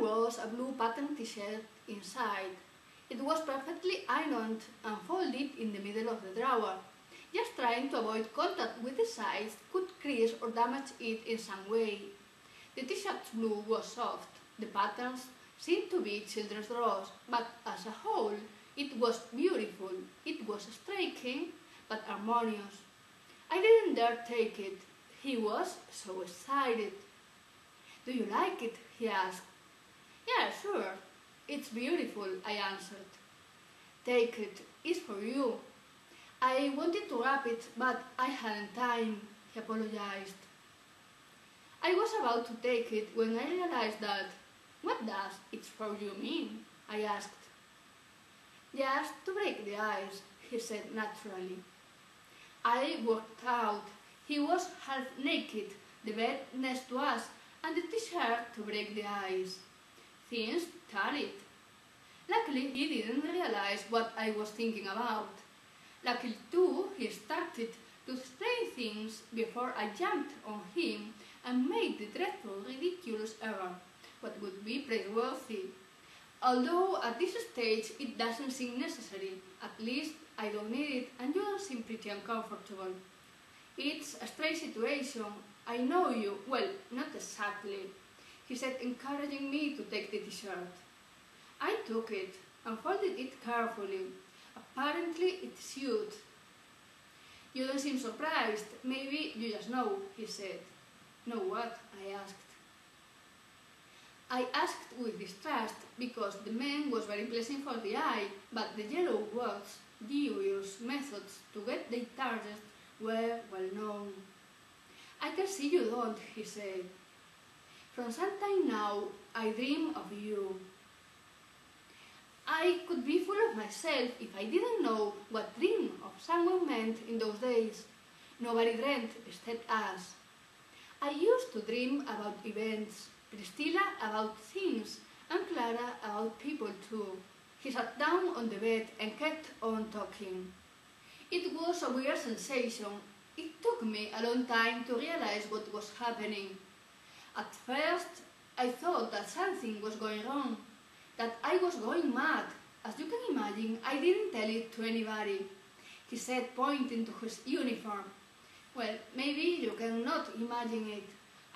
was a blue pattern t-shirt inside. It was perfectly ironed and folded in the middle of the drawer. Just trying to avoid contact with the sides could crease or damage it in some way. The t-shirt's blue was soft. The patterns seemed to be children's drawers, but as a whole, it was beautiful. It was striking, but harmonious. I didn't dare take it. He was so excited. "Do you like it?" he asked. "Yeah, sure. It's beautiful," I answered. "Take it. It's for you." I wanted to wrap it, but I hadn't time, he apologized. I was about to take it when I realized that, "What does 'it's for you' mean?" I asked. "Just to break the ice," he said naturally. I worked out. He was half naked, the bed next to us, and the t-shirt to break the ice. Things started. Luckily, he didn't realize what I was thinking about. Luckily, too, he started to say things before I jumped on him and made the dreadful, ridiculous error, what would be praiseworthy. Although at this stage it doesn't seem necessary, at least I don't need it and you don't seem pretty uncomfortable. "It's a strange situation. I know you, well, not exactly," he said, encouraging me to take the t-shirt. I took it and folded it carefully. Apparently it suited. "You don't seem surprised. Maybe you just know," he said. "Know what?" I asked. I asked with distrust because the man was very pleasant for the eye, but the yellow words, dubious methods to get the target were well known. "I can see you don't," he said. "From some time now, I dream of you." I could be full of myself if I didn't know what dream of someone meant in those days. Nobody dreamed except us. I used to dream about events, Priscilla about things, and Clara about people too. He sat down on the bed and kept on talking. It was a weird sensation. It took me a long time to realize what was happening. At first, I thought that something was going wrong, that I was going mad. As you can imagine, I didn't tell it to anybody. He said, pointing to his uniform. "Well, maybe you cannot imagine it.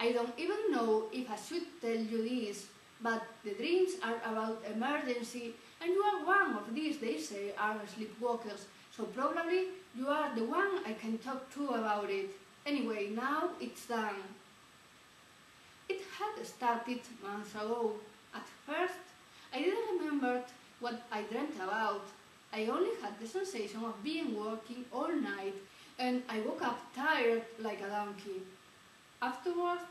I don't even know if I should tell you this, but the dreams are about emergency, and you are one of these, they say, are sleepwalkers, so probably you are the one I can talk to about it. Anyway, now it's done." It had started months ago. At first, I didn't remember what I dreamt about. I only had the sensation of being working all night, and I woke up tired like a donkey. Afterwards,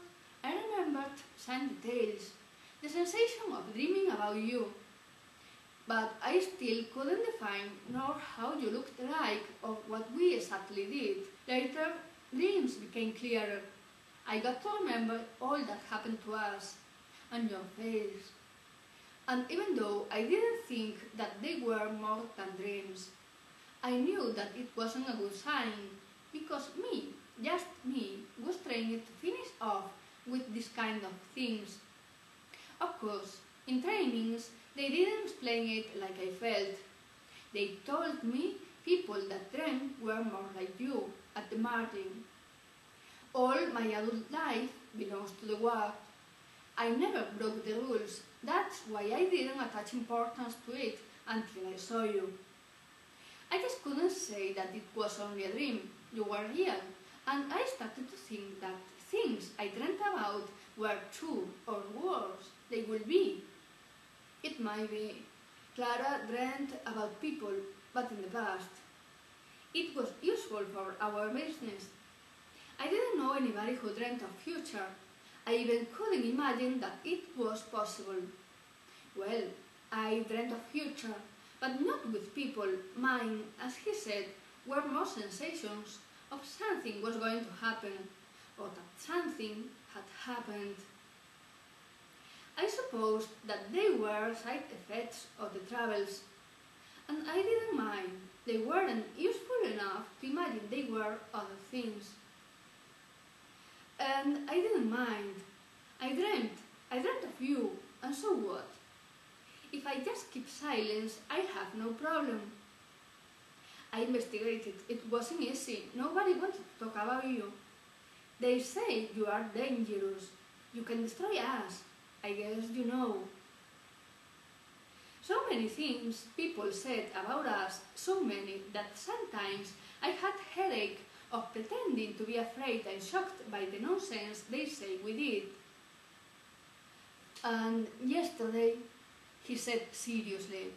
I remembered some details, the sensation of dreaming about you. But I still couldn't define nor how you looked like or what we exactly did. Later, dreams became clearer. I got to remember all that happened to us, and your face. And even though I didn't think that they were more than dreams, I knew that it wasn't a good sign, because me, just me, was trained to finish off with this kind of things. Of course, in trainings, they didn't explain it like I felt. They told me people that dreamed were more like you, at the margin. All my adult life belongs to the work. I never broke the rules. That's why I didn't attach importance to it until I saw you. I just couldn't say that it was only a dream. You were real, and I started to think that things I dreamt about were true, or worse, they will be. It might be. Clara dreamt about people, but in the past. It was useful for our business. I didn't know anybody who dreamt of future. I even couldn't imagine that it was possible. Well, I dreamt of future, but not with people. Mine, as he said, were more sensations of something was going to happen, or that something had happened. I supposed that they were side effects of the travels, and I didn't mind. They weren't useful enough to imagine they were other things. And I didn't mind. I dreamt of you, and so what? If I just keep silence, I have no problem. I investigated. It wasn't easy. Nobody wanted to talk about you. They say you are dangerous. You can destroy us. I guess you know. So many things people said about us, so many that sometimes I had headache of pretending to be afraid and shocked by the nonsense they say we did. And yesterday, he said seriously,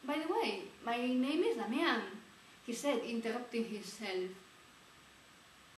"By the way, my name is Damian," he said, interrupting himself.